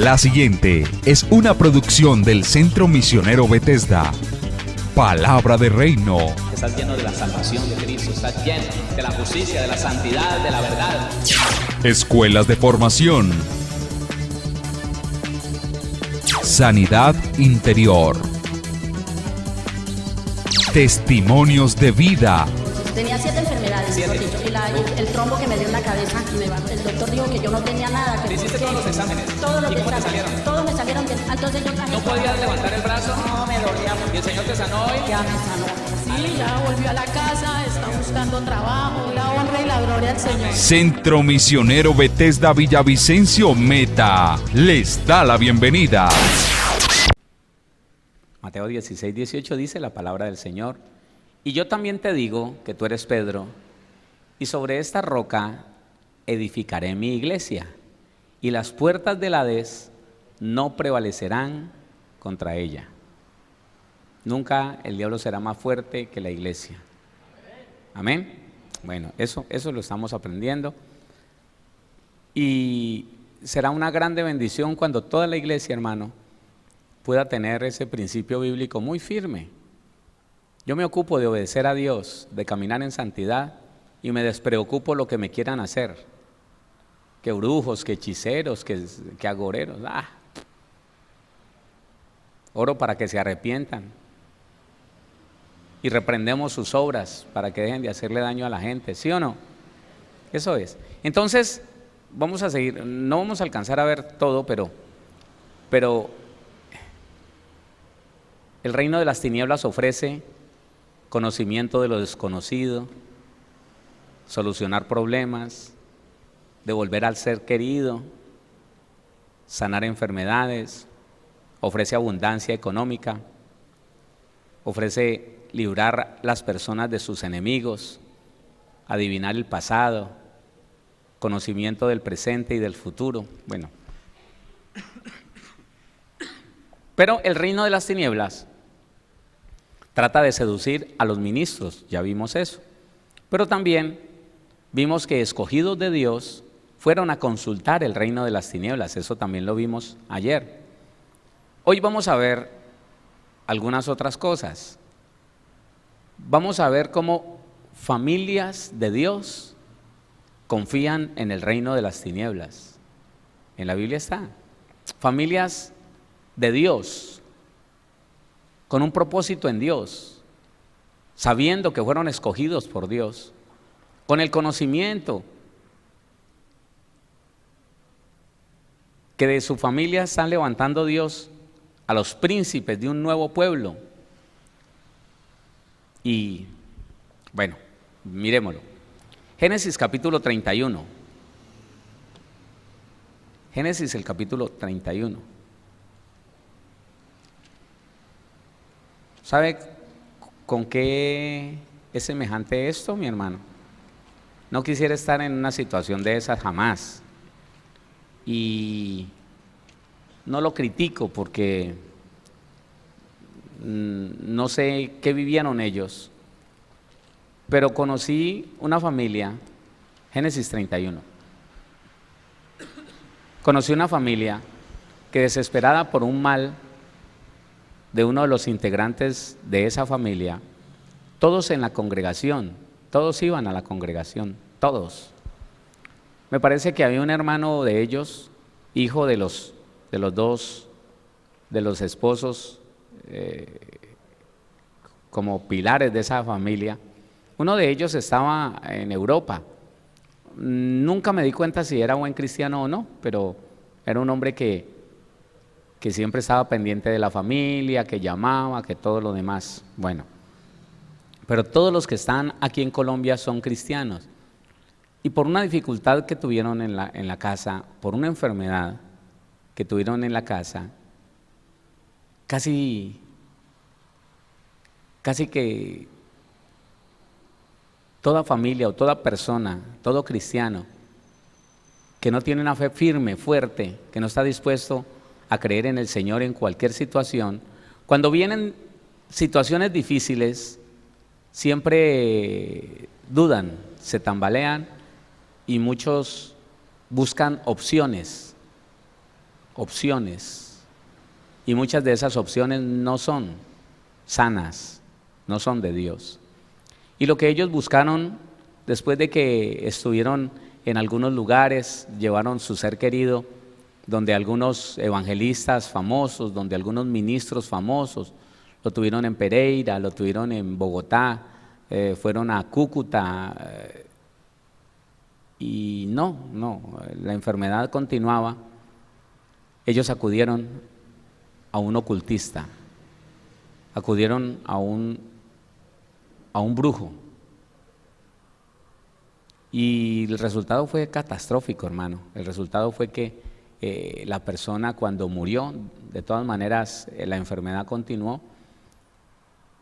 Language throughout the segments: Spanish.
La siguiente es una producción del Centro Misionero Bethesda. Palabra de Reino. Estás lleno de la salvación de Cristo, estás lleno de la justicia, de la santidad, de la verdad. Escuelas de formación. Sanidad interior. Testimonios de vida. Tenía 7 enfermedades, mejor dicho, y el trombo que me dio en la cabeza, el doctor dijo que yo no tenía nada. ¿Te hiciste todos los exámenes? Todos los ¿Y cómo te exámenes, salieron? todos me salieron bien. Entonces yo ¿No podías levantar el brazo? No, me dolía mucho. ¿Y el Señor te sanó hoy? Ya me sanó. Sí, ya volvió a la casa, está buscando trabajo, la honra y la gloria al Señor. Centro Misionero Bethesda Villavicencio Meta les da la bienvenida. Mateo 16, 18 dice la palabra del Señor: y yo también te digo que tú eres Pedro, y sobre esta roca edificaré mi iglesia, y las puertas del Hades no prevalecerán contra ella. Nunca el diablo será más fuerte que la iglesia. Amén. Bueno, eso lo estamos aprendiendo. Y será una grande bendición cuando toda la iglesia, hermano, pueda tener ese principio bíblico muy firme. Yo me ocupo de obedecer a Dios, de caminar en santidad, y me despreocupo lo que me quieran hacer. Que brujos, que hechiceros, que agoreros. Oro para que se arrepientan. Y reprendemos sus obras para que dejen de hacerle daño a la gente, ¿sí o no? Eso es. Entonces, vamos a seguir. No vamos a alcanzar a ver todo, pero el reino de las tinieblas ofrece conocimiento de lo desconocido, solucionar problemas, devolver al ser querido, sanar enfermedades, ofrece abundancia económica, ofrece librar las personas de sus enemigos, adivinar el pasado, conocimiento del presente y del futuro. Bueno, pero el reino de las tinieblas trata de seducir a los ministros, ya vimos eso. Pero también vimos que escogidos de Dios fueron a consultar el reino de las tinieblas, eso también lo vimos ayer. Hoy vamos a ver algunas otras cosas. Vamos a ver cómo familias de Dios confían en el reino de las tinieblas. En la Biblia está. Familias de Dios, con un propósito en Dios, sabiendo que fueron escogidos por Dios, con el conocimiento que de su familia están levantando Dios a los príncipes de un nuevo pueblo. Y bueno, miremoslo. Génesis capítulo 31. Génesis el capítulo 31. ¿Sabe con qué es semejante esto, mi hermano? No quisiera estar en una situación de esas jamás. Y no lo critico porque no sé qué vivieron ellos, pero conocí una familia, Génesis 31. Conocí una familia que, desesperada por un mal de uno de los integrantes de esa familia, todos en la congregación, todos iban a la congregación, todos. Me parece que había un hermano de ellos, hijo de los dos, de los esposos, como pilares de esa familia. Uno de ellos estaba en Europa. Nunca me di cuenta si era buen cristiano o no, pero era un hombre que siempre estaba pendiente de la familia, que llamaba, que todo lo demás. Bueno, pero todos los que están aquí en Colombia son cristianos. Y por una dificultad que tuvieron en la casa, por una enfermedad que tuvieron en la casa, casi que toda familia o toda persona, todo cristiano que no tiene una fe firme, fuerte, que no está dispuesto a creer en el Señor en cualquier situación, cuando vienen situaciones difíciles, siempre dudan, se tambalean y muchos buscan opciones opciones y muchas de esas opciones no son sanas, no son de Dios. Y lo que ellos buscaron después de que estuvieron en algunos lugares, llevaron su ser querido, donde algunos evangelistas famosos, donde algunos ministros famosos, lo tuvieron en Pereira, lo tuvieron en Bogotá, fueron a Cúcuta, y no, la enfermedad continuaba. Ellos acudieron a un ocultista, acudieron a un brujo, y el resultado fue catastrófico, hermano. El resultado fue que la persona, cuando murió, de todas maneras la enfermedad continuó,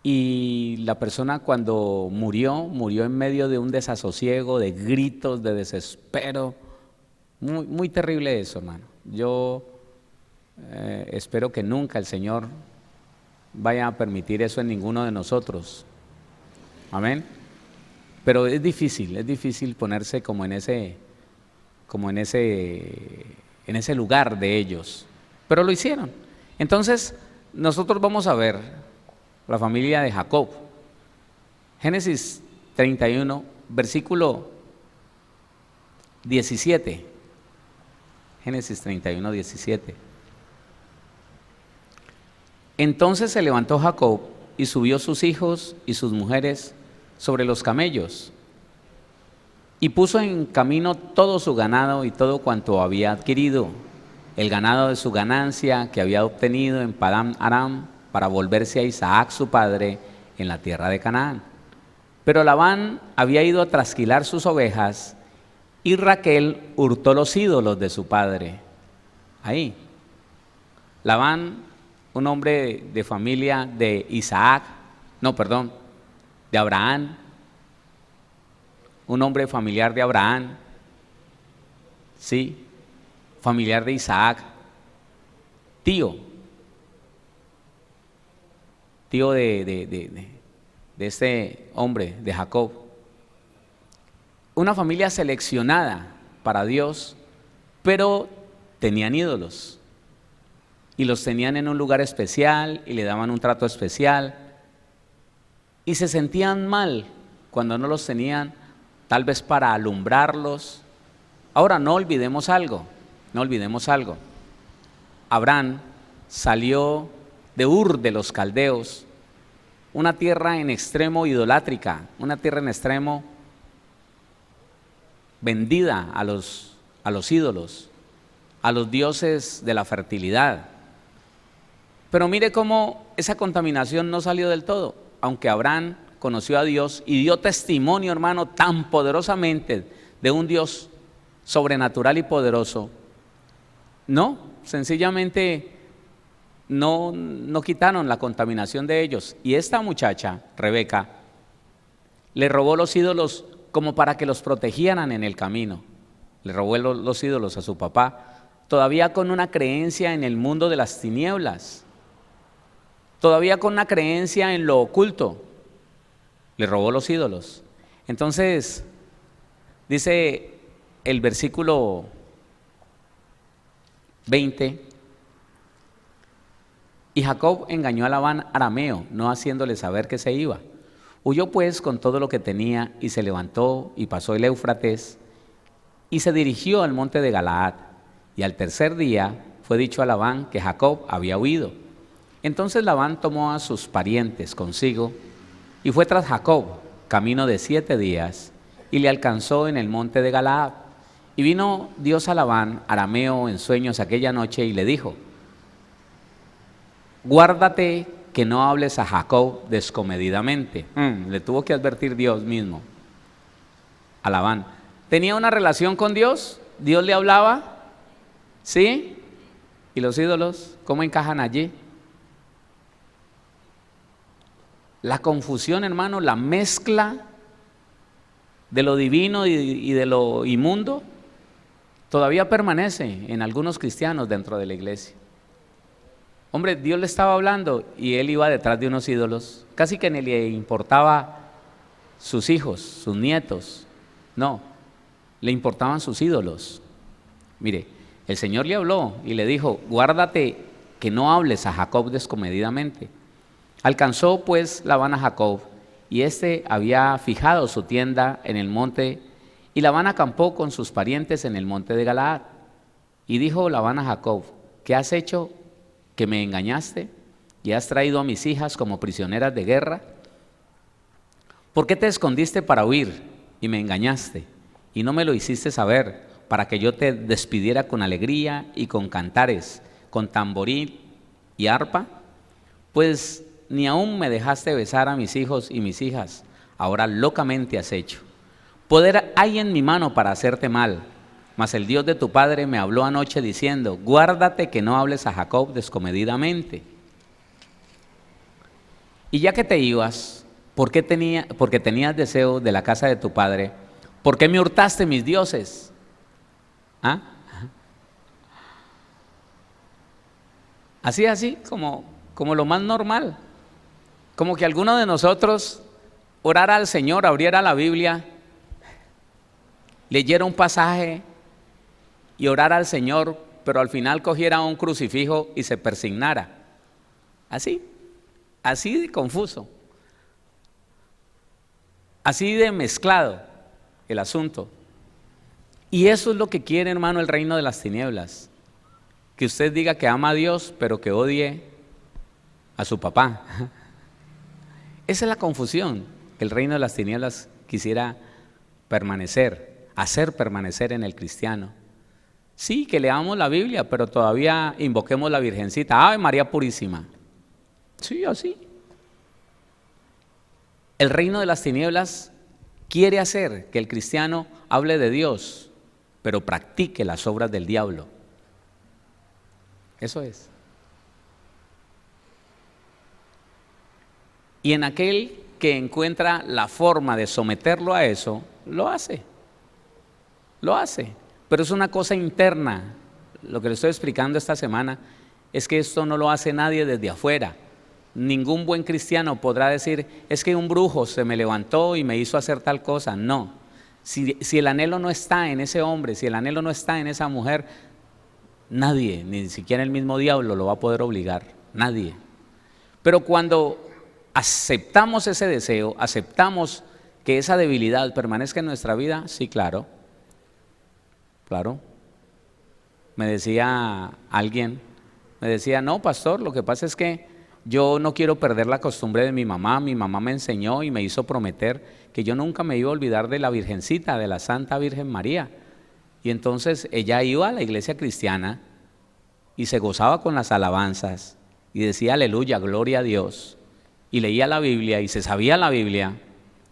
y la persona cuando murió en medio de un desasosiego, de gritos, de desespero. Muy, muy terrible eso, hermano. Yo espero que nunca el Señor vaya a permitir eso en ninguno de nosotros. Amén. Pero es difícil ponerse como en ese lugar de ellos. Pero lo hicieron. Entonces, nosotros vamos a ver la familia de Jacob. Génesis 31, versículo 17. Génesis 31, 17. Entonces se levantó Jacob y subió sus hijos y sus mujeres sobre los camellos, y puso en camino todo su ganado y todo cuanto había adquirido, el ganado de su ganancia que había obtenido en Padán Aram, para volverse a Isaac su padre en la tierra de Canaán. Pero Labán había ido a trasquilar sus ovejas, y Raquel hurtó los ídolos de su padre. Ahí, Labán, un hombre de familia de de Abraham, un hombre familiar de Abraham, sí, familiar de Isaac, tío de este hombre, de Jacob. Una familia seleccionada para Dios, pero tenían ídolos, y los tenían en un lugar especial, y le daban un trato especial, y se sentían mal cuando no los tenían, tal vez para alumbrarlos. Ahora, no olvidemos algo. Abraham salió de Ur de los Caldeos, una tierra en extremo idolátrica, una tierra en extremo vendida a los ídolos, a los dioses de la fertilidad. Pero mire cómo esa contaminación no salió del todo, aunque Abraham conoció a Dios y dio testimonio, hermano, tan poderosamente de un Dios sobrenatural y poderoso. No, sencillamente no quitaron la contaminación de ellos. Y esta muchacha, Rebeca, le robó los ídolos como para que los protegieran en el camino. Le robó los ídolos a su papá, todavía con una creencia en el mundo de las tinieblas, todavía con una creencia en lo oculto. Le robó los ídolos. Entonces, dice el versículo 20, y Jacob engañó a Labán arameo, no haciéndole saber que se iba. Huyó pues con todo lo que tenía, y se levantó y pasó el Éufrates, y se dirigió al monte de Galaad. Y al tercer día fue dicho a Labán que Jacob había huido. Entonces Labán tomó a sus parientes consigo, y fue tras Jacob, camino de 7 días, y le alcanzó en el monte de Galaad. Y vino Dios a Labán, arameo, en sueños aquella noche, y le dijo: guárdate que no hables a Jacob descomedidamente. Le tuvo que advertir Dios mismo a Labán. ¿Tenía una relación con Dios? ¿Dios le hablaba? ¿Sí? ¿Y los ídolos cómo encajan allí? La confusión, hermano, la mezcla de lo divino y de lo inmundo todavía permanece en algunos cristianos dentro de la iglesia. Hombre, Dios le estaba hablando y él iba detrás de unos ídolos, casi que ni le importaba sus hijos, sus nietos, no, le importaban sus ídolos. Mire, El Señor le habló y le dijo, guárdate que no hables a Jacob descomedidamente. Alcanzó pues Labán a Jacob, y éste había fijado su tienda en el monte, y Labán acampó con sus parientes en el monte de Galaad. Y dijo Labán a Jacob, ¿qué has hecho que me engañaste y has traído a mis hijas como prisioneras de guerra? ¿Por qué te escondiste para huir y me engañaste y no me lo hiciste saber para que yo te despidiera con alegría y con cantares, con tamboril y arpa? Pues ni aún me dejaste besar a mis hijos y mis hijas, ahora locamente has hecho. Poder hay en mi mano para hacerte mal, mas el Dios de tu padre me habló anoche diciendo, guárdate que no hables a Jacob descomedidamente. Y ya que te ibas, porque tenías deseo de la casa de tu padre, ¿por qué me hurtaste mis dioses? ¿Ah? Así, como lo más normal. Como que alguno de nosotros orara al Señor, abriera la Biblia, leyera un pasaje y orara al Señor, pero al final cogiera un crucifijo y se persignara. Así de confuso, así de mezclado el asunto. Y eso es lo que quiere, hermano, el reino de las tinieblas. Que usted diga que ama a Dios, pero que odie a su papá. Esa es la confusión que el reino de las tinieblas quisiera hacer permanecer en el cristiano. Sí, que leamos la Biblia, pero todavía invoquemos la Virgencita, Ave María Purísima. Sí, así. El reino de las tinieblas quiere hacer que el cristiano hable de Dios, pero practique las obras del diablo. Eso es. Y en aquel que encuentra la forma de someterlo a eso, lo hace. Pero es una cosa interna. Lo que le estoy explicando esta semana es que esto no lo hace nadie desde afuera. Ningún buen cristiano podrá decir, es que un brujo se me levantó y me hizo hacer tal cosa. No. Si el anhelo no está en ese hombre, si el anhelo no está en esa mujer, nadie, ni siquiera el mismo diablo lo va a poder obligar. Nadie. Pero cuando aceptamos ese deseo, aceptamos que esa debilidad permanezca en nuestra vida, sí, claro. Me decía alguien, no, pastor, lo que pasa es que yo no quiero perder la costumbre de mi mamá me enseñó y me hizo prometer que yo nunca me iba a olvidar de la Virgencita, de la Santa Virgen María. Y entonces ella iba a la iglesia cristiana y se gozaba con las alabanzas y decía aleluya, gloria a Dios, y leía la Biblia y se sabía la Biblia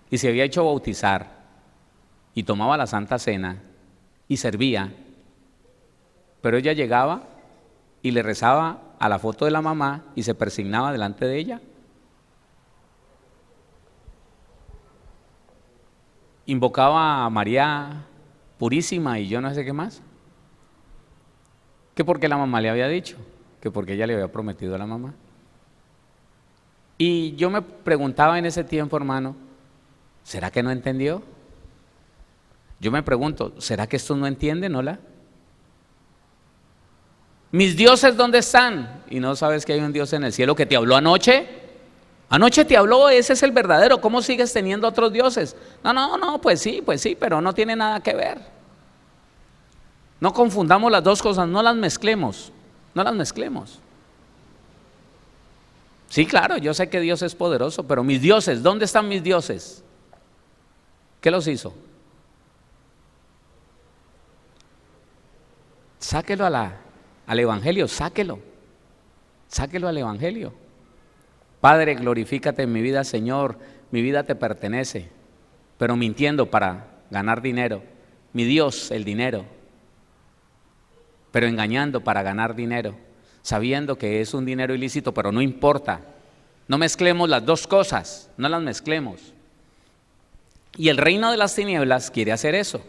y se había hecho bautizar y tomaba la Santa Cena y servía, pero ella llegaba y le rezaba a la foto de la mamá y se persignaba delante de ella. Invocaba a María Purísima y yo no sé qué más. Que porque la mamá le había dicho, que porque ella le había prometido a la mamá. Y yo me preguntaba en ese tiempo, hermano, ¿será que no entendió? Yo me pregunto, ¿será que estos no entienden, hola? ¿Mis dioses dónde están? Y no sabes que hay un Dios en el cielo que te habló anoche. Anoche te habló, ese es el verdadero. ¿Cómo sigues teniendo otros dioses? No, pues sí, pero no tiene nada que ver. No confundamos las dos cosas, no las mezclemos. Sí, claro, yo sé que Dios es poderoso, pero mis dioses, ¿dónde están mis dioses? ¿Qué los hizo? Sáquelo al Evangelio, sáquelo al Evangelio. Padre, glorifícate en mi vida, Señor, mi vida te pertenece, pero mintiendo para ganar dinero. Mi Dios, el dinero, pero engañando para ganar dinero, sabiendo que es un dinero ilícito, pero no importa. No mezclemos las dos cosas, no las mezclemos. Y el reino de las tinieblas quiere hacer eso.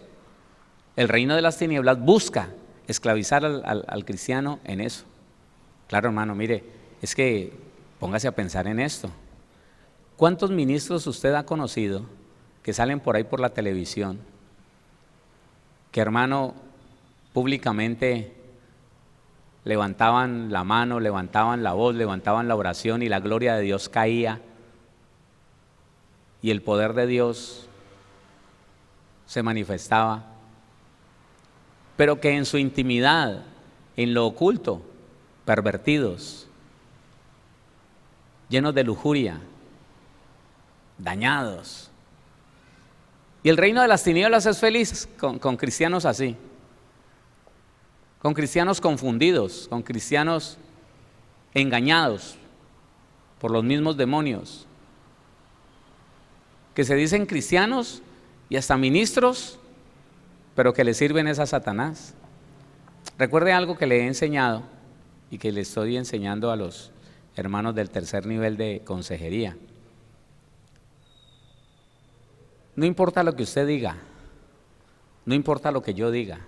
El reino de las tinieblas busca esclavizar al cristiano en eso. Claro, hermano, mire, es que póngase a pensar en esto. ¿Cuántos ministros usted ha conocido que salen por ahí por la televisión, que, hermano, públicamente levantaban la mano, levantaban la voz, levantaban la oración y la gloria de Dios caía y el poder de Dios se manifestaba, pero que en su intimidad, en lo oculto, pervertidos, llenos de lujuria, dañados. Y el reino de las tinieblas es feliz con cristianos así, con cristianos confundidos, con cristianos engañados por los mismos demonios, que se dicen cristianos y hasta ministros, pero que le sirven es a Satanás. Recuerde algo que le he enseñado y que le estoy enseñando a los hermanos del tercer nivel de consejería. No importa lo que usted diga, no importa lo que yo diga,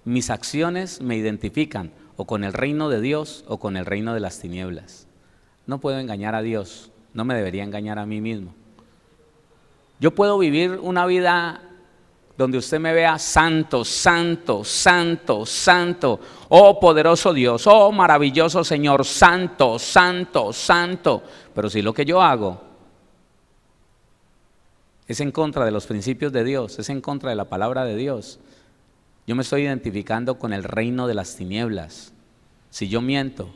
mis acciones me identifican o con el reino de Dios o con el reino de las tinieblas. No puedo engañar a Dios, no me debería engañar a mí mismo. Yo puedo vivir una vida donde usted me vea santo, santo, santo, santo, oh poderoso Dios, oh maravilloso Señor, santo, santo, santo. Pero si lo que yo hago es en contra de los principios de Dios, es en contra de la palabra de Dios, yo me estoy identificando con el reino de las tinieblas. Si yo miento,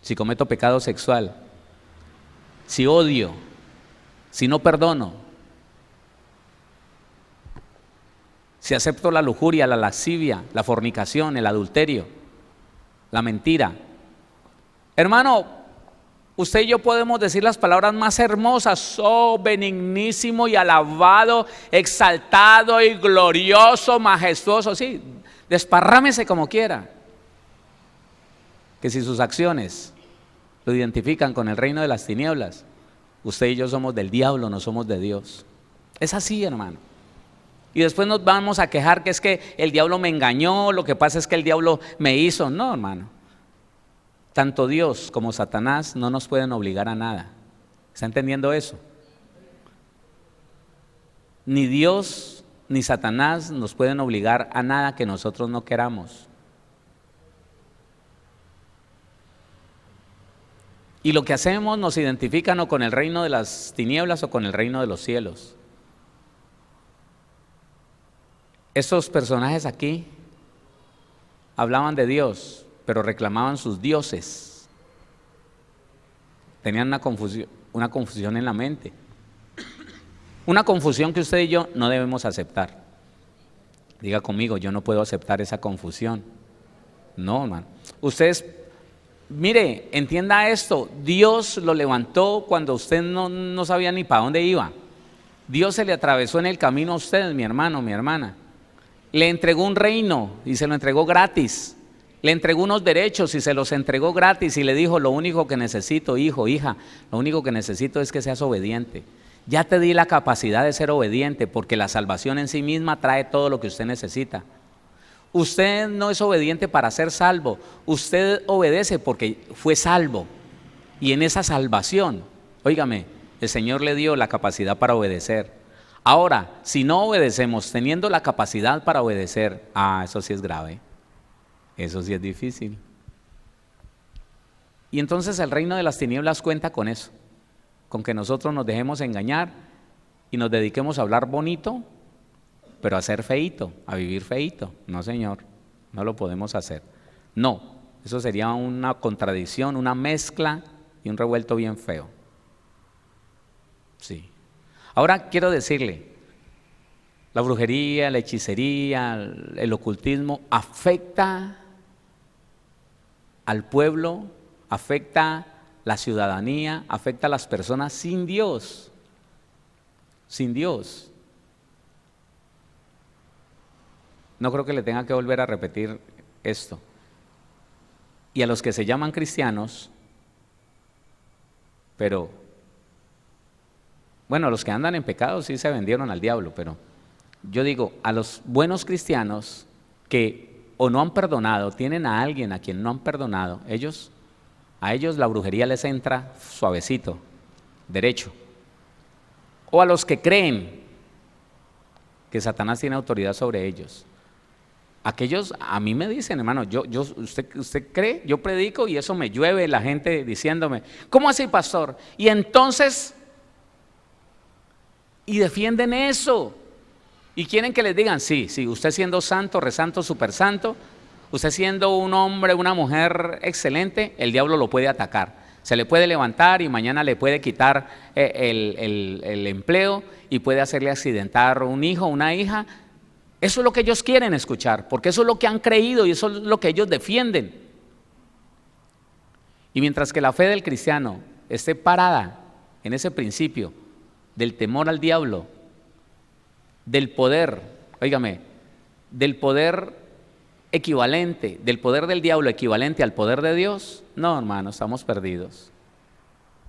si cometo pecado sexual, si odio, si no perdono, si acepto la lujuria, la lascivia, la fornicación, el adulterio, la mentira. Hermano, usted y yo podemos decir las palabras más hermosas, oh benignísimo y alabado, exaltado y glorioso, majestuoso, sí, desparrámese como quiera. Que si sus acciones lo identifican con el reino de las tinieblas, usted y yo somos del diablo, no somos de Dios. Es así, hermano. Y después nos vamos a quejar que es que el diablo me engañó, lo que pasa es que el diablo me hizo. No, hermano. Tanto Dios como Satanás no nos pueden obligar a nada. ¿Está entendiendo eso? Ni Dios ni Satanás nos pueden obligar a nada que nosotros no queramos. Y lo que hacemos nos identifica o con el reino de las tinieblas o con el reino de los cielos. Estos personajes aquí hablaban de Dios, pero reclamaban sus dioses. Tenían una confusión en la mente. Una confusión que usted y yo no debemos aceptar. Diga conmigo, yo no puedo aceptar esa confusión. No, hermano. Ustedes, mire, entienda esto. Dios lo levantó cuando usted no sabía ni para dónde iba. Dios se le atravesó en el camino a usted, mi hermano, mi hermana. Le entregó un reino y se lo entregó gratis. Le entregó unos derechos y se los entregó gratis y le dijo, lo único que necesito, hijo, hija, lo único que necesito es que seas obediente. Ya te di la capacidad de ser obediente porque la salvación en sí misma trae todo lo que usted necesita. Usted no es obediente para ser salvo, usted obedece porque fue salvo. Y en esa salvación, óigame, el Señor le dio la capacidad para obedecer. Ahora, si no obedecemos teniendo la capacidad para obedecer, eso sí es grave, eso sí es difícil. Y entonces el reino de las tinieblas cuenta con eso, con que nosotros nos dejemos engañar y nos dediquemos a hablar bonito, pero a ser feíto, a vivir feíto. No, señor, no lo podemos hacer. No, eso sería una contradicción, una mezcla y un revuelto bien feo. Sí. Ahora quiero decirle, la brujería, la hechicería, el ocultismo afecta al pueblo, afecta la ciudadanía, afecta a las personas sin Dios, sin Dios. No creo que le tenga que volver a repetir esto. Y a los que se llaman cristianos, pero bueno, los que andan en pecado sí se vendieron al diablo, pero yo digo, a los buenos cristianos que o no han perdonado, tienen a alguien a quien no han perdonado, a ellos la brujería les entra suavecito, derecho. O a los que creen que Satanás tiene autoridad sobre ellos. Aquellos a mí me dicen, hermano, usted cree, yo predico y eso me llueve la gente diciéndome, ¿cómo así, pastor? Y entonces, y defienden eso. Y quieren que les digan, sí, usted siendo santo, resanto, super santo, usted siendo un hombre, una mujer excelente, el diablo lo puede atacar. Se le puede levantar y mañana le puede quitar el empleo y puede hacerle accidentar un hijo, una hija. Eso es lo que ellos quieren escuchar, porque eso es lo que han creído y eso es lo que ellos defienden. Y mientras que la fe del cristiano esté parada en ese principio del temor al diablo, del poder, óigame, del poder equivalente, del poder del diablo equivalente al poder de Dios, no, hermano, estamos perdidos.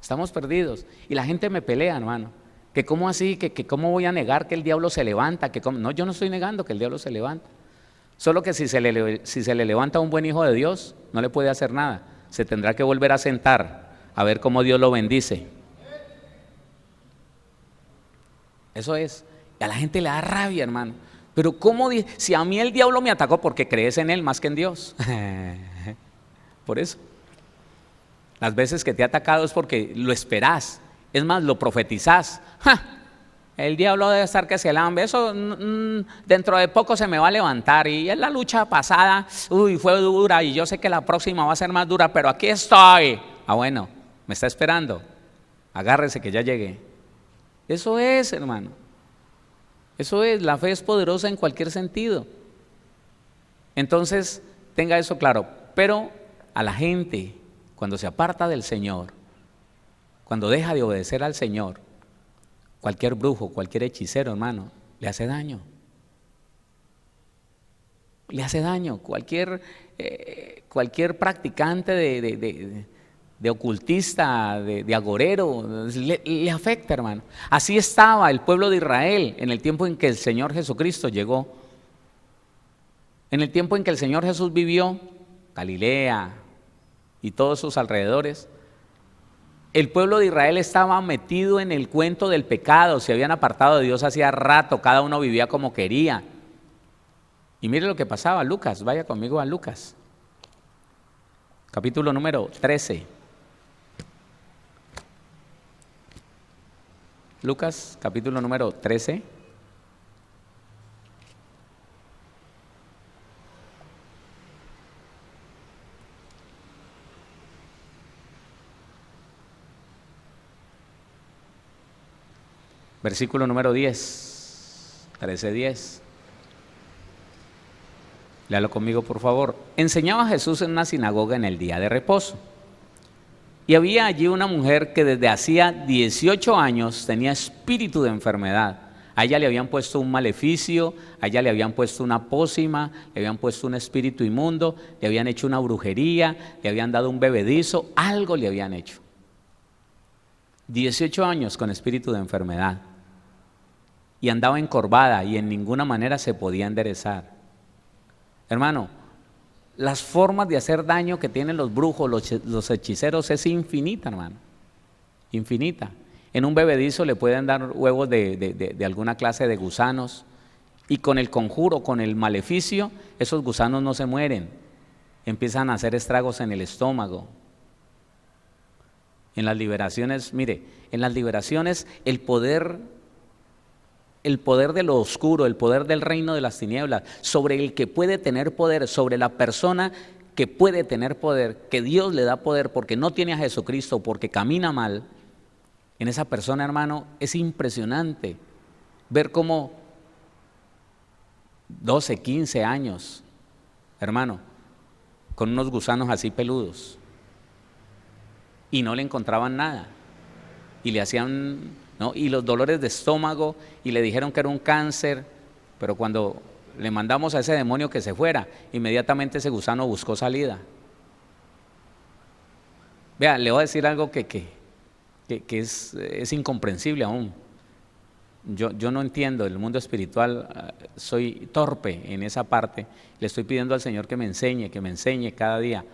Estamos perdidos. Y la gente me pelea, hermano. Que cómo así, que cómo voy a negar que el diablo se levanta, no, yo no estoy negando que el diablo se levanta. Solo que si se le levanta a un buen hijo de Dios, no le puede hacer nada. Se tendrá que volver a sentar a ver cómo Dios lo bendice. Eso es. Y a la gente le da rabia, hermano. Pero ¿cómo? Si a mí el diablo me atacó, porque crees en él más que en Dios. Por eso. Las veces que te ha atacado es porque lo esperás. Es más, lo profetizás. ¡Ja! El diablo debe estar que se lambe. Eso dentro de poco se me va a levantar. Y en la lucha pasada, fue dura. Y yo sé que la próxima va a ser más dura, pero aquí estoy. Ah, bueno, me está esperando. Agárrese que ya llegué. Eso es, hermano. Eso es, la fe es poderosa en cualquier sentido. Entonces, tenga eso claro. Pero a la gente, cuando se aparta del Señor, cuando deja de obedecer al Señor, cualquier brujo, cualquier hechicero, hermano, le hace daño. Le hace daño. Cualquier practicante de ocultista, de agorero, le afecta, hermano. Así estaba el pueblo de Israel en el tiempo en que el Señor Jesucristo llegó. En el tiempo en que el Señor Jesús vivió, Galilea y todos sus alrededores, el pueblo de Israel estaba metido en el cuento del pecado, se habían apartado de Dios hacía rato, cada uno vivía como quería. Y mire lo que pasaba, Lucas, vaya conmigo a Lucas, capítulo número 13. Lucas, capítulo número 13. Versículo número 10, 13:10. Léalo conmigo, por favor. Enseñaba Jesús en una sinagoga en el día de reposo. Y había allí una mujer que desde hacía 18 años tenía espíritu de enfermedad. A ella le habían puesto un maleficio, a ella le habían puesto una pócima, le habían puesto un espíritu inmundo, le habían hecho una brujería, le habían dado un bebedizo, algo le habían hecho. 18 años con espíritu de enfermedad. Y andaba encorvada y en ninguna manera se podía enderezar. Hermano, las formas de hacer daño que tienen los brujos, los hechiceros es infinita, hermano. Infinita. En un bebedizo le pueden dar huevos de alguna clase de gusanos y con el conjuro, con el maleficio, esos gusanos no se mueren. Empiezan a hacer estragos en el estómago. En las liberaciones, mire, en las liberaciones el poder de lo oscuro, el poder del reino de las tinieblas, sobre el que puede tener poder, sobre la persona que puede tener poder, que Dios le da poder porque no tiene a Jesucristo, porque camina mal, en esa persona, hermano, es impresionante ver cómo 12, 15 años, hermano, con unos gusanos así peludos, y no le encontraban nada, y le hacían... ¿no? Y los dolores de estómago, y le dijeron que era un cáncer, pero cuando le mandamos a ese demonio que se fuera, inmediatamente ese gusano buscó salida. Vea, le voy a decir algo que es incomprensible aún. Yo no entiendo el mundo espiritual, soy torpe en esa parte, le estoy pidiendo al Señor que me enseñe cada día.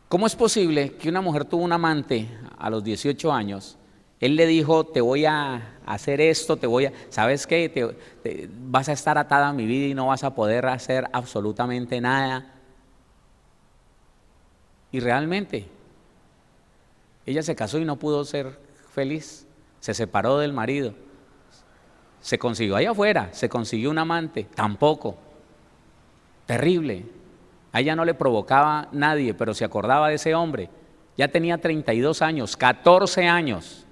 ¿Cómo es posible que una mujer tuvo un amante a los 18 años Él le dijo, te voy a hacer esto, ¿sabes qué? Vas a estar atada a mi vida y no vas a poder hacer absolutamente nada. Y realmente, ella se casó y no pudo ser feliz. Se separó del marido. Se consiguió allá afuera, se consiguió un amante, tampoco. Terrible. A ella no le provocaba nadie, pero se acordaba de ese hombre. Ya tenía 32 años, 14 años.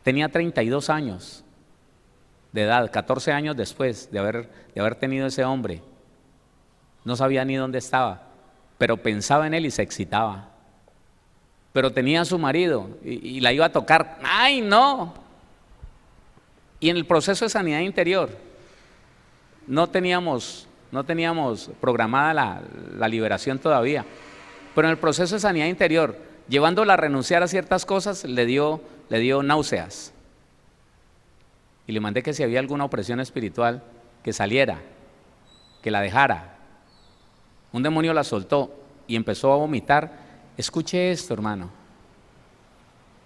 Tenía 32 años de edad, 14 años después de haber tenido ese hombre. No sabía ni dónde estaba, pero pensaba en él y se excitaba. Pero tenía a su marido y la iba a tocar. ¡Ay, no! Y en el proceso de sanidad interior no teníamos programada la liberación todavía, pero en el proceso de sanidad interior, llevándola a renunciar a ciertas cosas, le dio náuseas. Y le mandé que si había alguna opresión espiritual, que saliera, que la dejara. Un demonio la soltó y empezó a vomitar. Escuche esto, hermano.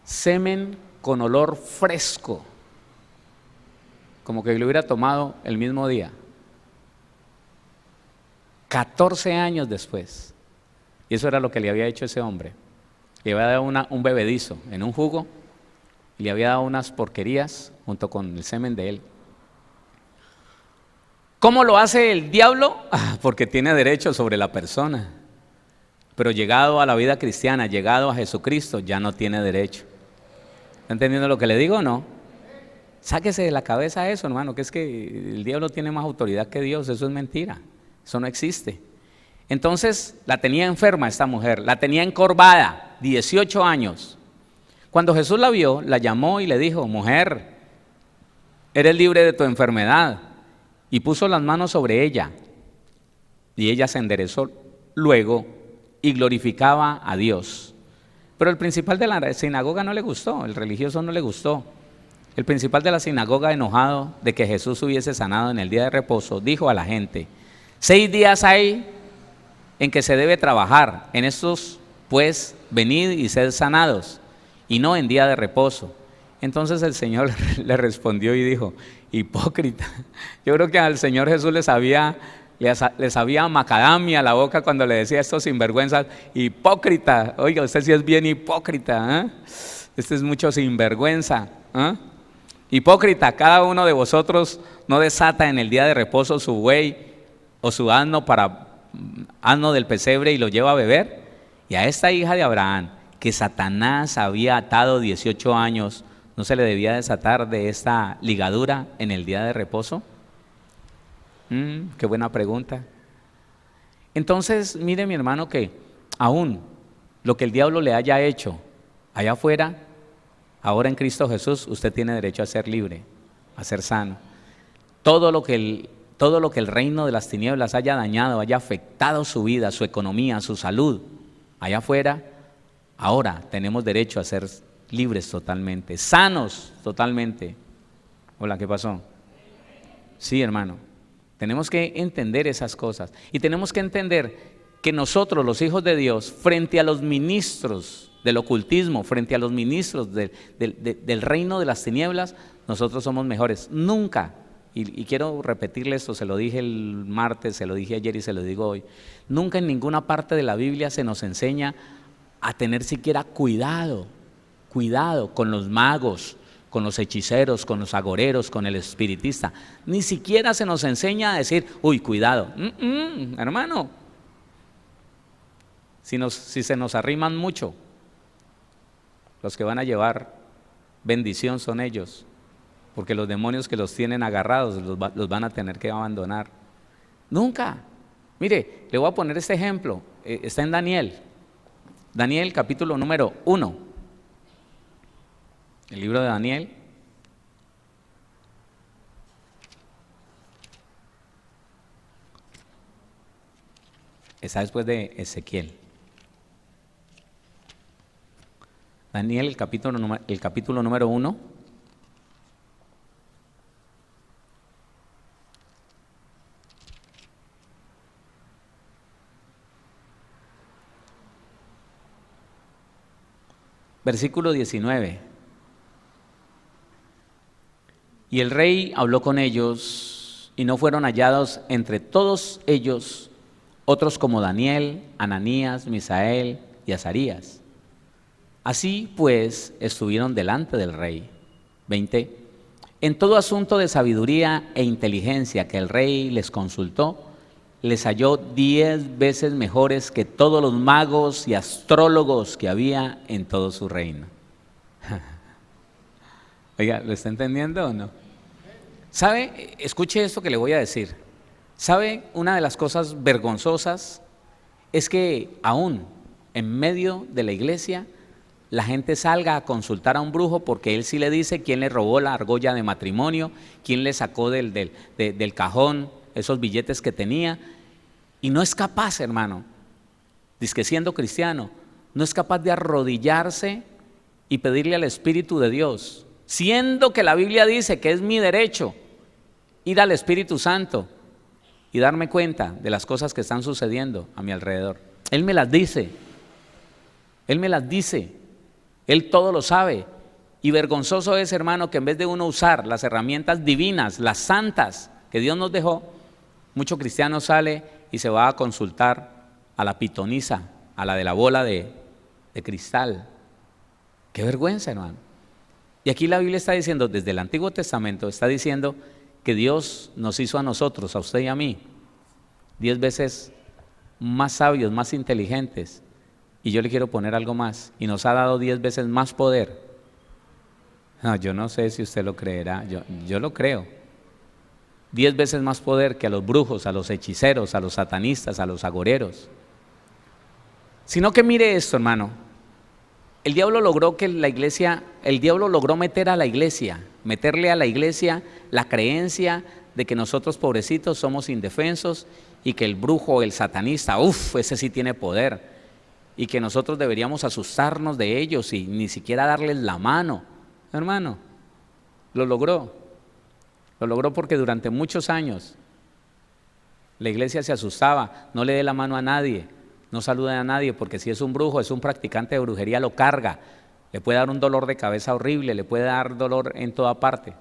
Semen con olor fresco, como que lo hubiera tomado el mismo día. 14 años después. Y eso era lo que le había hecho ese hombre. Le había dado un bebedizo en un jugo y le había dado unas porquerías junto con el semen de él. ¿Cómo lo hace el diablo? Porque tiene derecho sobre la persona. Pero llegado a la vida cristiana, llegado a Jesucristo, ya no tiene derecho. ¿Está entendiendo lo que le digo o no? Sáquese de la cabeza eso, hermano, que es que el diablo tiene más autoridad que Dios. Eso es mentira, eso no existe. Entonces la tenía enferma esta mujer, la tenía encorvada, 18 años. Cuando Jesús la vio, la llamó y le dijo, mujer, eres libre de tu enfermedad. Y puso las manos sobre ella y ella se enderezó luego y glorificaba a Dios. Pero el principal de la sinagoga no le gustó, el religioso no le gustó. El principal de la sinagoga, enojado de que Jesús hubiese sanado en el día de reposo, dijo a la gente, 6 días hay en que se debe trabajar, en estos pues venid y sed sanados, y no en día de reposo. Entonces el Señor le respondió y dijo, hipócrita. Yo creo que al Señor Jesús le sabía macadamia la boca cuando le decía a estos sinvergüenzas, hipócrita. Oiga, usted sí es bien hipócrita, ¿eh? Este es mucho sinvergüenza, ¿eh? Hipócrita, cada uno de vosotros no desata en el día de reposo su buey o su asno del pesebre y lo lleva a beber. Y a esta hija de Abraham, que Satanás había atado 18 años, ¿no se le debía desatar de esta ligadura en el día de reposo? Qué buena pregunta. Entonces, mire mi hermano que aún lo que el diablo le haya hecho allá afuera, ahora en Cristo Jesús, usted tiene derecho a ser libre, a ser sano. Todo lo que el reino de las tinieblas haya dañado, haya afectado su vida, su economía, su salud, allá afuera, ahora tenemos derecho a ser libres totalmente, sanos totalmente. Hola, ¿qué pasó? Sí, hermano, tenemos que entender esas cosas y tenemos que entender que nosotros, los hijos de Dios, frente a los ministros del ocultismo, frente a los ministros del reino de las tinieblas, nosotros somos mejores. Nunca, y quiero repetirle esto, se lo dije el martes, se lo dije ayer y se lo digo hoy, nunca en ninguna parte de la Biblia se nos enseña a tener siquiera cuidado con los magos, con los hechiceros, con los agoreros, con el espiritista. Ni siquiera se nos enseña a decir, uy, cuidado. Hermano, si se nos arriman mucho, los que van a llevar bendición son ellos, porque los demonios que los tienen agarrados los van a tener que abandonar. Nunca. Mire, le voy a poner este ejemplo, está en Daniel capítulo número 1. El libro de Daniel. Está después de Ezequiel. Daniel, el capítulo número 1. Versículo 19. Y el rey habló con ellos, y no fueron hallados entre todos ellos otros como Daniel, Ananías, Misael y Azarías. Así pues estuvieron delante del rey. 20. En todo asunto de sabiduría e inteligencia que el rey les consultó, les halló 10 veces mejores que todos los magos y astrólogos que había en todo su reino. Oiga, ¿lo está entendiendo o no? ¿Sabe? Escuche esto que le voy a decir. ¿Sabe? Una de las cosas vergonzosas es que aún en medio de la iglesia la gente salga a consultar a un brujo porque él sí le dice quién le robó la argolla de matrimonio, quién le sacó del cajón esos billetes que tenía, y no es capaz, hermano, dice que siendo cristiano, no es capaz de arrodillarse y pedirle al Espíritu de Dios, siendo que la Biblia dice que es mi derecho ir al Espíritu Santo y darme cuenta de las cosas que están sucediendo a mi alrededor. Él me las dice, Él me las dice, Él todo lo sabe. Y vergonzoso es, hermano, que en vez de uno usar las herramientas divinas, las santas que Dios nos dejó, mucho cristiano sale y se va a consultar a la pitonisa, a la de la bola de cristal. Qué vergüenza, hermano. Y aquí la Biblia está diciendo, desde el Antiguo Testamento, está diciendo que Dios nos hizo a nosotros, a usted y a mí, 10 veces más sabios, más inteligentes. Y yo le quiero poner algo más, y nos ha dado 10 veces más poder. No, yo no sé si usted lo creerá, yo lo creo. 10 veces más poder que a los brujos, a los hechiceros, a los satanistas, a los agoreros. Sino que mire esto, hermano. El diablo logró que la iglesia, el diablo logró meterle a la iglesia la creencia de que nosotros pobrecitos somos indefensos y que el brujo, el satanista, ese sí tiene poder, y que nosotros deberíamos asustarnos de ellos y ni siquiera darles la mano. Hermano, lo logró porque durante muchos años la iglesia se asustaba, no le dé la mano a nadie, no salude a nadie, porque si es un brujo, es un practicante de brujería, lo carga, le puede dar un dolor de cabeza horrible, le puede dar dolor en toda parte.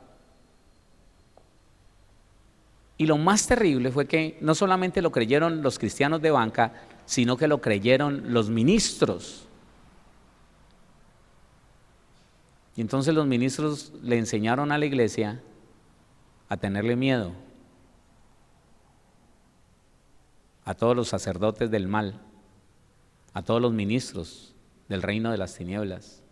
Y lo más terrible fue que no solamente lo creyeron los cristianos de banca, sino que lo creyeron los ministros. Y entonces los ministros le enseñaron a la iglesia a tenerle miedo a todos los sacerdotes del mal, a todos los ministros del reino de las tinieblas.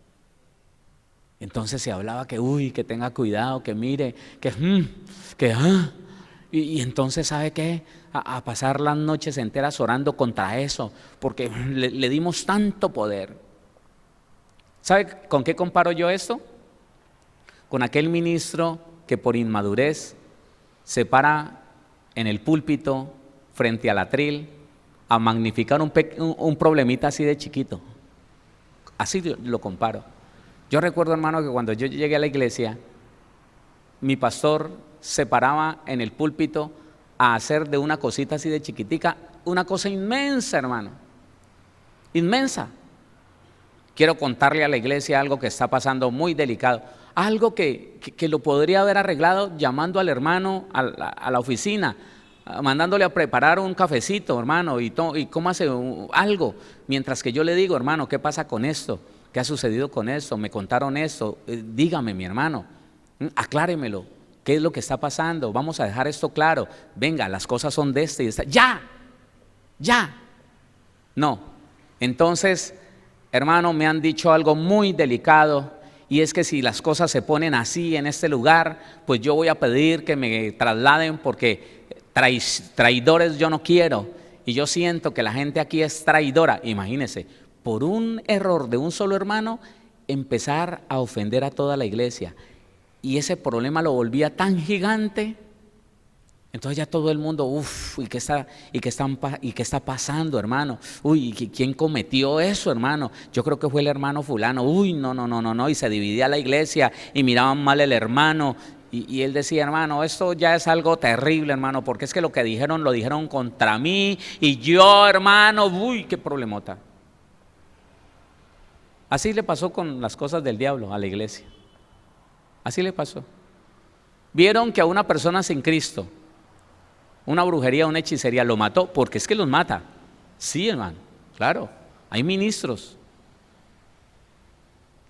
Entonces se hablaba que tenga cuidado, que mire, y entonces ¿sabe qué? A pasar las noches enteras orando contra eso, porque le dimos tanto poder. ¿Sabe con qué comparo yo esto? Con aquel ministro que por inmadurez se para en el púlpito frente al atril a magnificar un problemita así de chiquito. Así lo comparo. Yo recuerdo, hermano, que cuando yo llegué a la iglesia, mi pastor se paraba en el púlpito a hacer de una cosita así de chiquitica una cosa inmensa, hermano, inmensa. Quiero contarle a la iglesia algo que está pasando muy delicado, algo que lo podría haber arreglado llamando al hermano a la oficina, mandándole a preparar un cafecito, hermano, y cómo hace algo, mientras que yo le digo, hermano, ¿qué pasa con esto? ¿Qué ha sucedido con esto? Me contaron esto, dígame, mi hermano, acláremelo, ¿qué es lo que está pasando? Vamos a dejar esto claro, venga, las cosas son de este y esta, ya, no. Entonces, hermano, me han dicho algo muy delicado, y es que si las cosas se ponen así en este lugar, pues yo voy a pedir que me trasladen, porque traidores yo no quiero, y yo siento que la gente aquí es traidora. Imagínense, por un error de un solo hermano, empezar a ofender a toda la iglesia, y ese problema lo volvía tan gigante. Entonces ya todo el mundo, ¿y qué está pasando, hermano? ¿Quién cometió eso, hermano? Yo creo que fue el hermano fulano. No, y se dividía la iglesia y miraban mal el hermano. Y él decía, hermano, esto ya es algo terrible, hermano, porque es que lo dijeron contra mí, y yo, hermano, qué problemota. Así le pasó con las cosas del diablo a la iglesia. Así le pasó. vieron que a una persona sin Cristo, una brujería, una hechicería, lo mató, porque es que los mata. Sí, hermano, claro, hay ministros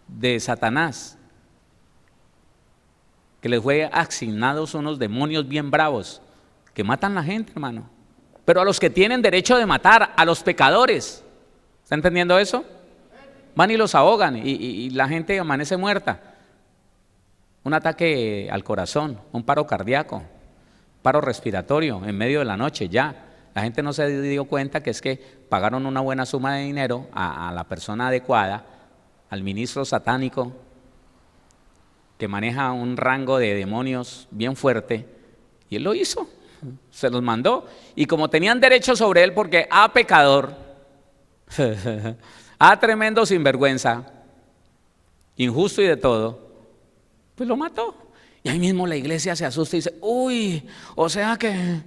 de Satanás que les fue asignados unos demonios bien bravos que matan a la gente, hermano. Pero a los que tienen derecho de matar, a los pecadores, ¿está entendiendo eso? Van y los ahogan y la gente amanece muerta. Un ataque al corazón, un paro cardíaco, paro respiratorio en medio de la noche ya. La gente no se dio cuenta que es que pagaron una buena suma de dinero a la persona adecuada, al ministro satánico que maneja un rango de demonios bien fuerte, y él lo hizo, se los mandó. Y como tenían derecho sobre él porque pecador, tremendo sinvergüenza, injusto y de todo, pues lo mató. Y ahí mismo la iglesia se asusta y dice, uy, o sea que...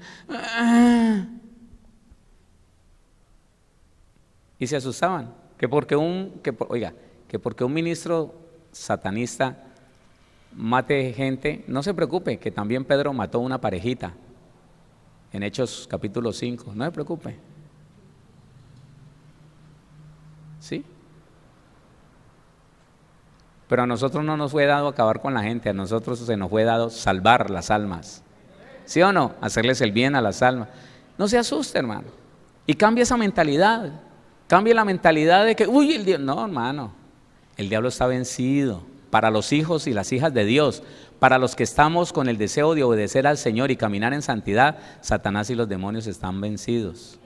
Y se asustaban, que porque un ministro satanista mate gente, no se preocupe, que también Pedro mató una parejita en Hechos capítulo 5, no se preocupe. ¿Sí? Pero a nosotros no nos fue dado acabar con la gente, a nosotros se nos fue dado salvar las almas. ¿Sí o no? Hacerles el bien a las almas. No se asuste, hermano. Y cambie esa mentalidad. Cambie la mentalidad de que, uy, el diablo. No, hermano. El diablo está vencido. Para los hijos y las hijas de Dios, para los que estamos con el deseo de obedecer al Señor y caminar en santidad, Satanás y los demonios están vencidos.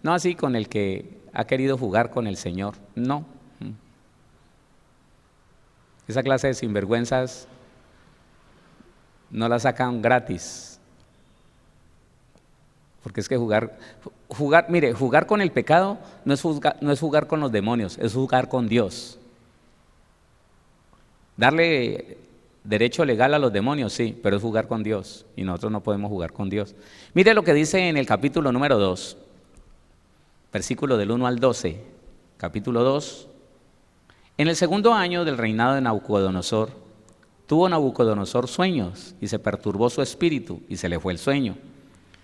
No así con el que ha querido jugar con el Señor. No. Esa clase de sinvergüenzas no la sacan gratis. Porque es que jugar con el pecado no es jugar con los demonios, es jugar con Dios. Darle derecho legal a los demonios, sí, pero es jugar con Dios, y nosotros no podemos jugar con Dios. Mire lo que dice en el capítulo número 2, versículo del 1 al 12, capítulo 2. En el segundo año del reinado de Nabucodonosor, tuvo Nabucodonosor sueños, y se perturbó su espíritu, y se le fue el sueño.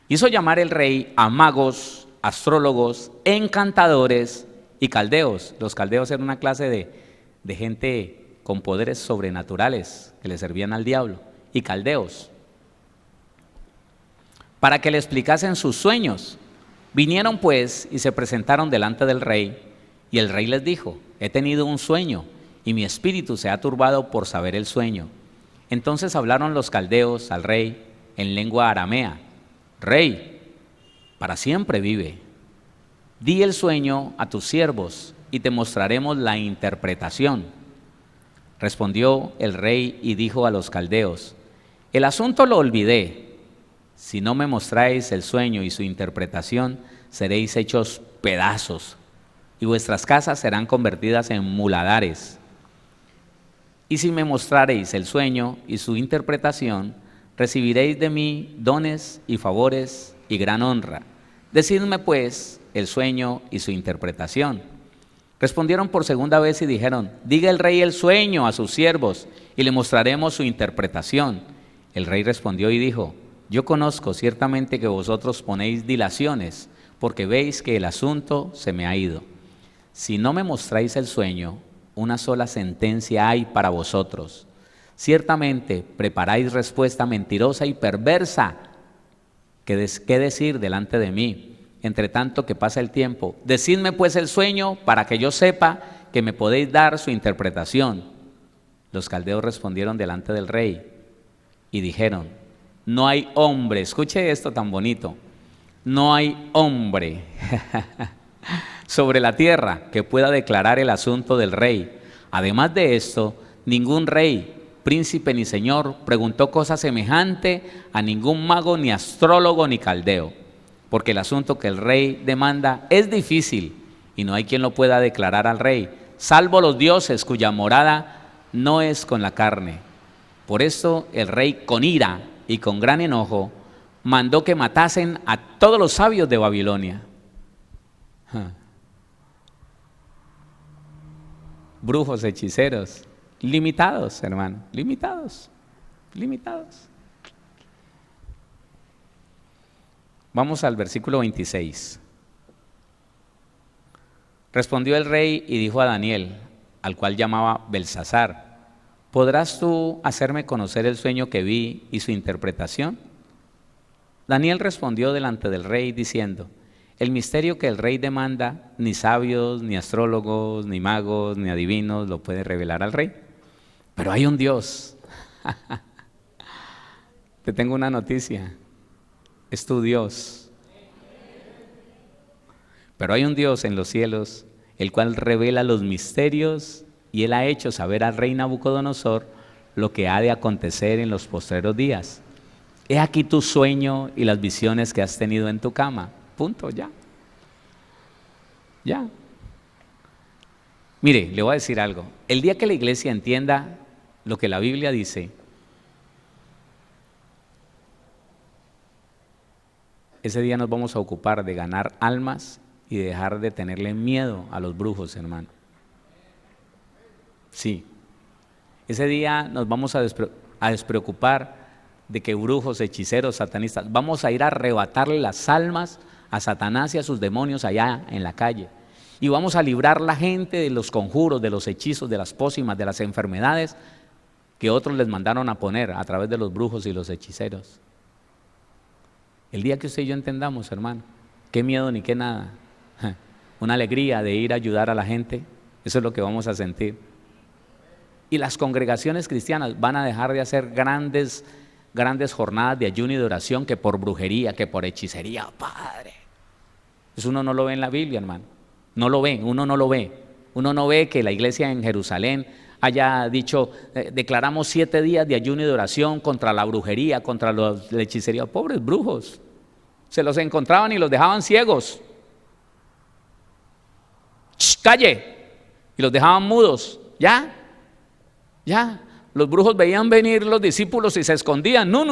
Hizo llamar el rey a magos, astrólogos, encantadores y caldeos. Los caldeos eran una clase de gente con poderes sobrenaturales que le servían al diablo, y caldeos, para que le explicasen sus sueños. Vinieron pues y se presentaron delante del rey, y el rey les dijo: he tenido un sueño, y mi espíritu se ha turbado por saber el sueño. Entonces hablaron los caldeos al rey en lengua aramea: Rey, para siempre vive. Di el sueño a tus siervos, y te mostraremos la interpretación. Respondió el rey y dijo a los caldeos: el asunto lo olvidé. Si no me mostráis el sueño y su interpretación, seréis hechos pedazos, y vuestras casas serán convertidas en muladares. Y si me mostraréis el sueño y su interpretación, recibiréis de mí dones y favores y gran honra. Decidme pues el sueño y su interpretación. Respondieron por segunda vez y dijeron: diga el rey el sueño a sus siervos, y le mostraremos su interpretación. El rey respondió y dijo: yo conozco ciertamente que vosotros ponéis dilaciones, porque veis que el asunto se me ha ido. Si no me mostráis el sueño, una sola sentencia hay para vosotros. Ciertamente preparáis respuesta mentirosa y perversa. ¿Qué decir delante de mí? Entre tanto que pasa el tiempo, decidme pues el sueño para que yo sepa que me podéis dar su interpretación. Los caldeos respondieron delante del rey y dijeron: no hay hombre, escuche esto tan bonito, no hay hombre sobre la tierra que pueda declarar el asunto del rey. Además de esto, ningún rey, príncipe ni señor preguntó cosa semejante a ningún mago, ni astrólogo, ni caldeo. Porque el asunto que el rey demanda es difícil, y no hay quien lo pueda declarar al rey, salvo los dioses cuya morada no es con la carne. Por esto el rey, con ira y con gran enojo, mandó que matasen a todos los sabios de Babilonia. Brujos, hechiceros, limitados, hermano, limitados. Vamos al versículo 26. Respondió el rey y dijo a Daniel, al cual llamaba Belsasar: ¿podrás tú hacerme conocer el sueño que vi y su interpretación? Daniel respondió delante del rey diciendo: el misterio que el rey demanda, ni sabios, ni astrólogos, ni magos, ni adivinos lo puede revelar al rey. Pero hay un Dios. Te tengo una noticia. Es tu Dios. Pero hay un Dios en los cielos, el cual revela los misterios, y él ha hecho saber al rey Nabucodonosor lo que ha de acontecer en los postreros días. He aquí tu sueño y las visiones que has tenido en tu cama. Punto, ya. Ya. Mire, le voy a decir algo. El día que la iglesia entienda lo que la Biblia dice, ese día nos vamos a ocupar de ganar almas y de dejar de tenerle miedo a los brujos, hermano. Sí. Ese día nos vamos a despreocupar de que brujos, hechiceros, satanistas, vamos a ir a arrebatarle las almas a Satanás y a sus demonios allá en la calle. Y vamos a librar la gente de los conjuros, de los hechizos, de las pócimas, de las enfermedades que otros les mandaron a poner a través de los brujos y los hechiceros. El día que usted y yo entendamos, hermano, qué miedo ni qué nada, una alegría de ir a ayudar a la gente, eso es lo que vamos a sentir. Y las congregaciones cristianas van a dejar de hacer grandes jornadas de ayuno y de oración, que por brujería, que por hechicería. Padre, eso uno no lo ve en la Biblia, hermano. No lo ve, uno no lo ve. Uno no ve que la iglesia en Jerusalén haya dicho, declaramos 7 días de ayuno y de oración contra la brujería, contra la hechicería. Pobres brujos, se los encontraban y los dejaban ciegos. ¡Shh, calle! Y los dejaban mudos. Ya. Los brujos veían venir los discípulos y se escondían. No.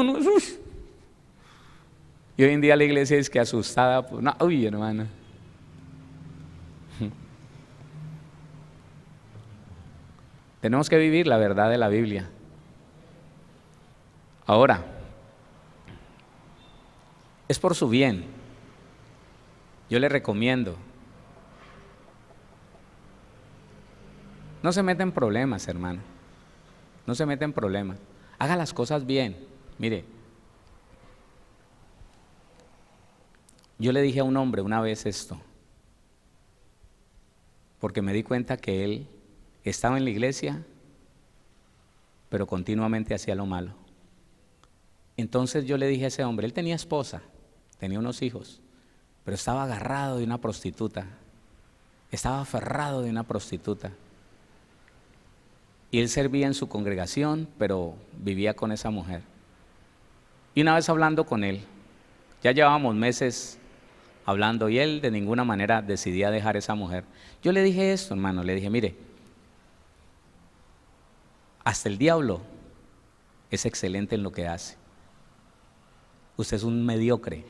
Y hoy en día la iglesia es que asustada. Pues, no, uy, hermano. Tenemos que vivir la verdad de la Biblia. Ahora, es por su bien. Yo le recomiendo. No se meta en problemas, hermano. No se meta en problemas. Haga las cosas bien. Mire, yo le dije a un hombre una vez esto, porque me di cuenta que él estaba en la iglesia, pero continuamente hacía lo malo. Entonces yo le dije a ese hombre, él tenía esposa, tenía unos hijos, pero estaba agarrado de una prostituta, estaba aferrado de una prostituta. Y él servía en su congregación, pero vivía con esa mujer. Y una vez hablando con él, ya llevábamos meses hablando, y él de ninguna manera decidía dejar esa mujer. Yo le dije esto, hermano, le dije, mire, hasta el diablo es excelente en lo que hace. Usted es un mediocre,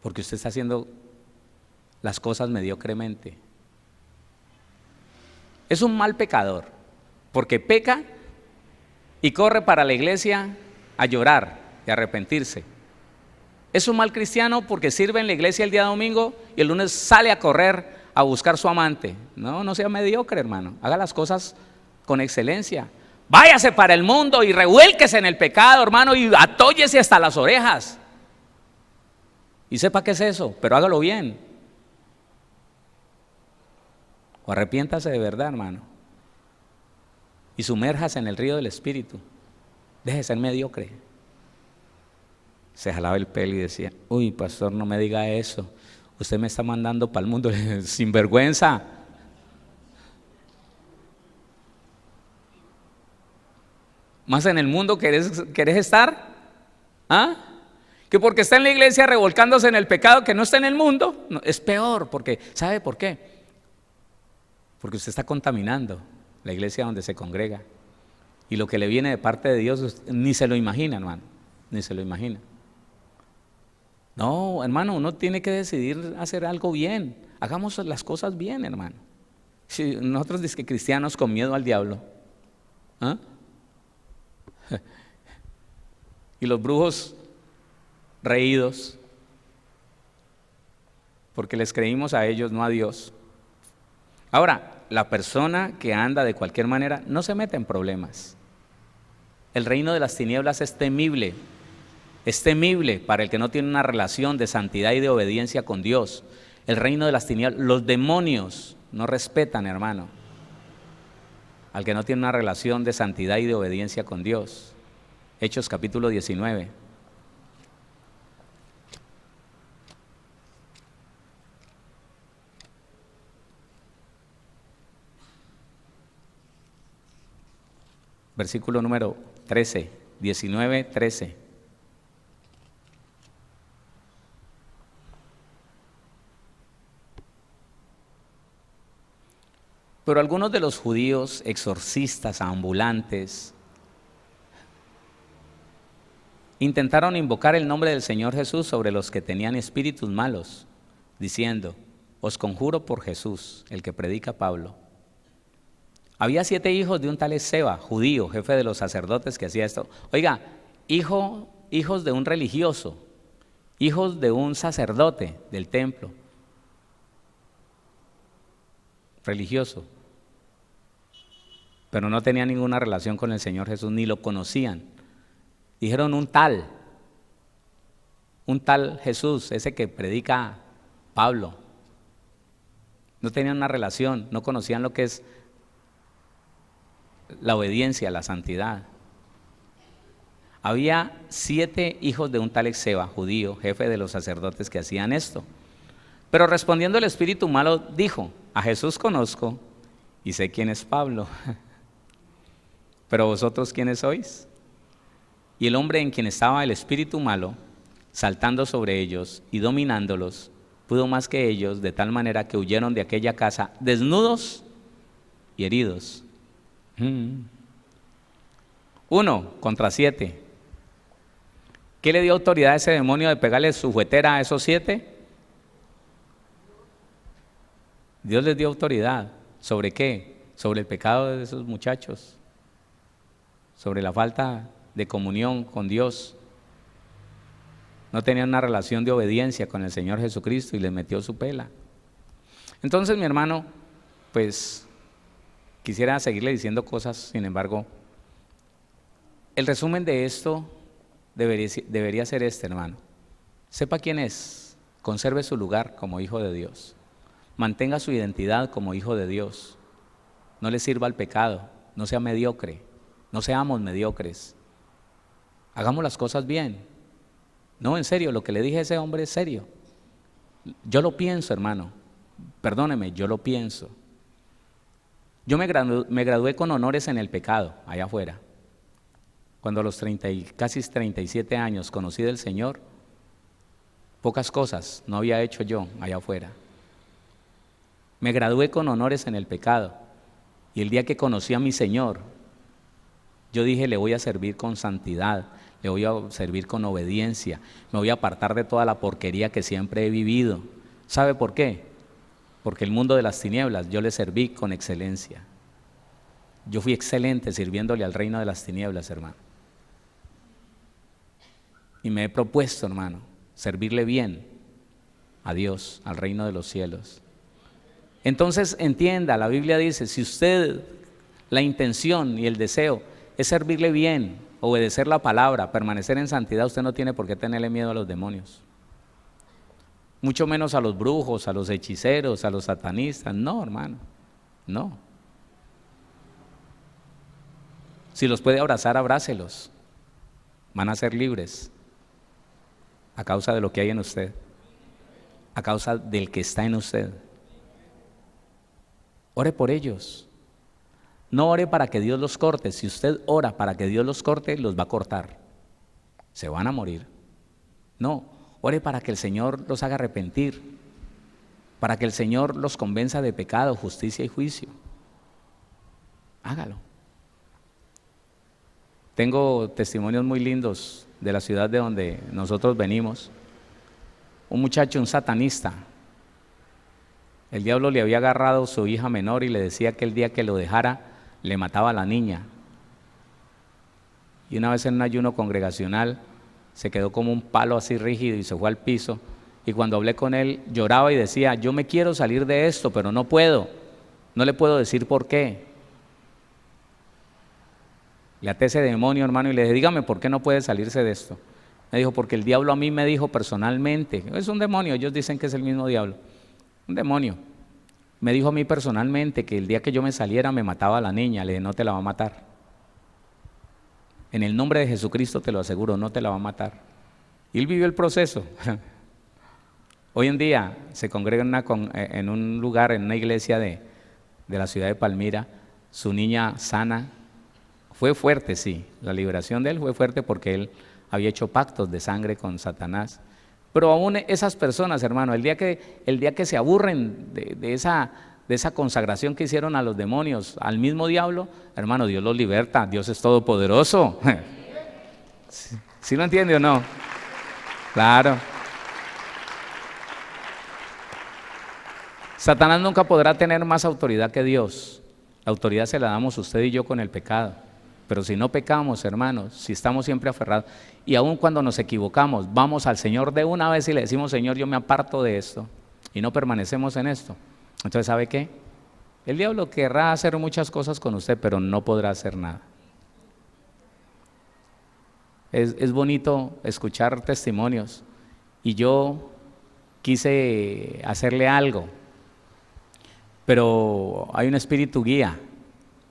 porque usted está haciendo las cosas mediocremente. Es un mal pecador, porque peca y corre para la iglesia a llorar y a arrepentirse. Es un mal cristiano porque sirve en la iglesia el día domingo y el lunes sale a correr a buscar su amante. No sea mediocre, hermano. Haga las cosas con excelencia. Váyase para el mundo y revuélquese en el pecado, hermano, y atóllese hasta las orejas. Y sepa qué es eso, pero hágalo bien. O arrepiéntase de verdad, hermano, y sumérjase en el río del Espíritu. Deje de ser mediocre. Se jalaba el pelo y decía, uy, pastor, no me diga eso, usted me está mandando para el mundo. Sin vergüenza. ¿Más en el mundo querés estar? ¿Ah? Que porque está en la iglesia revolcándose en el pecado, que no está en el mundo. No, es peor, porque ¿sabe por qué? Porque usted está contaminando la iglesia donde se congrega. Y lo que le viene de parte de Dios, ni se lo imagina, hermano, ni se lo imagina. No, hermano, uno tiene que decidir hacer algo bien. Hagamos las cosas bien, hermano. Si nosotros dizque cristianos con miedo al diablo, ¿ah? Y los brujos reídos, porque les creímos a ellos, no a Dios. Ahora, la persona que anda de cualquier manera no se mete en problemas. El reino de las tinieblas es temible para el que no tiene una relación de santidad y de obediencia con Dios. El reino de las tinieblas, los demonios no respetan, hermano, al que no tiene una relación de santidad y de obediencia con Dios. Hechos capítulo 19. Versículo número 13, 19, 13. Pero algunos de los judíos, exorcistas ambulantes, intentaron invocar el nombre del Señor Jesús sobre los que tenían espíritus malos, diciendo: os conjuro por Jesús, el que predica Pablo. Había 7 hijos de un tal Esceva, judío, jefe de los sacerdotes, que hacía esto. Oiga, hijos de un religioso, hijos de un sacerdote del templo, religioso, pero no tenían ninguna relación con el Señor Jesús, ni lo conocían. Dijeron un tal Jesús, ese que predica Pablo. No tenían una relación, no conocían lo que es la obediencia, la santidad. Había 7 hijos de un tal Esceva, judío, jefe de los sacerdotes, que hacían esto. Pero respondiendo el espíritu malo, dijo: a Jesús conozco y sé quién es Pablo, pero vosotros ¿quiénes sois? Y el hombre en quien estaba el espíritu malo, saltando sobre ellos y dominándolos, pudo más que ellos, de tal manera que huyeron de aquella casa desnudos y heridos. 1 contra 7. ¿Qué le dio autoridad a ese demonio de pegarle su juguetera a esos 7? Dios les dio autoridad. ¿Sobre qué? Sobre el pecado de esos muchachos, sobre la falta de comunión con Dios. No tenían una relación de obediencia con el Señor Jesucristo y les metió su pela. Entonces, mi hermano, pues quisiera seguirle diciendo cosas, sin embargo, el resumen de esto debería ser este, hermano. Sepa quién es, conserve su lugar como hijo de Dios, mantenga su identidad como hijo de Dios, no le sirva al pecado, no sea mediocre, no seamos mediocres, hagamos las cosas bien. No, en serio, lo que le dije a ese hombre es serio. Yo lo pienso, hermano, perdóneme, yo lo pienso. Yo me gradué con honores en el pecado, allá afuera. Cuando a los casi 37 años conocí del Señor, pocas cosas no había hecho yo allá afuera. Me gradué con honores en el pecado. Y el día que conocí a mi Señor, yo dije: le voy a servir con santidad, le voy a servir con obediencia, me voy a apartar de toda la porquería que siempre he vivido. ¿Sabe por qué? Porque el mundo de las tinieblas yo le serví con excelencia. Yo fui excelente sirviéndole al reino de las tinieblas, hermano. Y me he propuesto, hermano, servirle bien a Dios, al reino de los cielos. Entonces entienda, la Biblia dice: si usted, la intención y el deseo es servirle bien, obedecer la palabra, permanecer en santidad, usted no tiene por qué tenerle miedo a los demonios. Mucho menos a los brujos, a los hechiceros, a los satanistas. No, hermano, no. Si los puede abrazar, abrácelos. Van a ser libres a causa de lo que hay en usted, a causa del que está en usted. Ore por ellos. No ore para que Dios los corte. Si usted ora para que Dios los corte, los va a cortar. Se van a morir. No, ore para que el Señor los haga arrepentir, para que el Señor los convenza de pecado, justicia y juicio. Hágalo. Tengo testimonios muy lindos de la ciudad de donde nosotros venimos. Un muchacho, un satanista, el diablo le había agarrado a su hija menor y le decía que el día que lo dejara le mataba a la niña. Y una vez en un ayuno congregacional se quedó como un palo así rígido y se fue al piso. Y cuando hablé con él, lloraba y decía, yo me quiero salir de esto, pero no puedo. No le puedo decir por qué. Le até ese demonio, hermano, y le dije, dígame, ¿por qué no puede salirse de esto? Me dijo, porque el diablo a mí me dijo personalmente, es un demonio, ellos dicen que es el mismo diablo, un demonio. Me dijo a mí personalmente que el día que yo me saliera me mataba a la niña. Le dije, no te la va a matar. En el nombre de Jesucristo te lo aseguro, no te la va a matar. Y él vivió el proceso. Hoy en día se congrega en un lugar, en una iglesia de la ciudad de Palmira, su niña sana. Fue fuerte, sí, la liberación de él fue fuerte porque él había hecho pactos de sangre con Satanás. Pero aún esas personas, hermano, el día que se aburren de esa consagración que hicieron a los demonios, al mismo diablo, hermano, Dios los liberta, Dios es todopoderoso. ¿Sí lo entiende o no? Claro. Satanás nunca podrá tener más autoridad que Dios. La autoridad se la damos usted y yo con el pecado. Pero si no pecamos, hermanos, si estamos siempre aferrados, y aun cuando nos equivocamos, vamos al Señor de una vez y le decimos, Señor, yo me aparto de esto, y no permanecemos en esto. Entonces, ¿sabe qué? El diablo querrá hacer muchas cosas con usted, pero no podrá hacer nada. Es bonito escuchar testimonios, y yo quise hacerle algo, pero hay un espíritu guía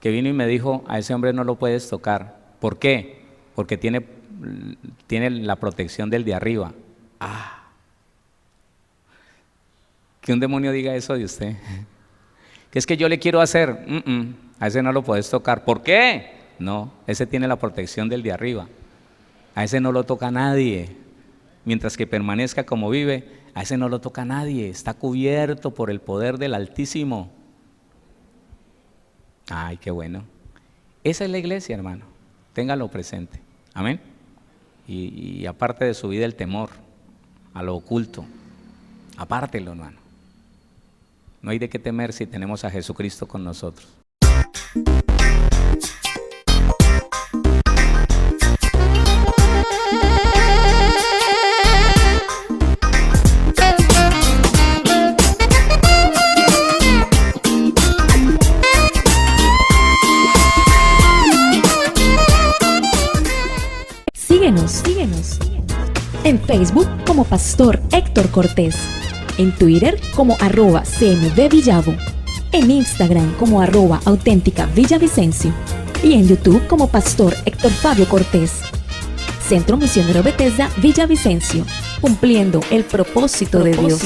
que vino y me dijo, a ese hombre no lo puedes tocar. ¿Por qué? Porque tiene la protección del de arriba. Que un demonio diga eso de usted. Que es que yo le quiero hacer, a ese no lo puedes tocar. ¿Por qué? No, ese tiene la protección del de arriba. A ese no lo toca nadie. Mientras que permanezca como vive, a ese no lo toca nadie. Está cubierto por el poder del Altísimo. Ay, qué bueno. Esa es la iglesia, hermano. Téngalo presente. Amén. Y aparte de su vida el temor a lo oculto. Apártelo, hermano. No hay de qué temer si tenemos a Jesucristo con nosotros. Síguenos en Facebook como Pastor Héctor Cortés, en Twitter como @CMVVillavo, en Instagram como @auténtica Villavicencio y en YouTube como Pastor Héctor Fabio Cortés. Centro Misionero Bethesda Villavicencio, cumpliendo el propósito de Dios.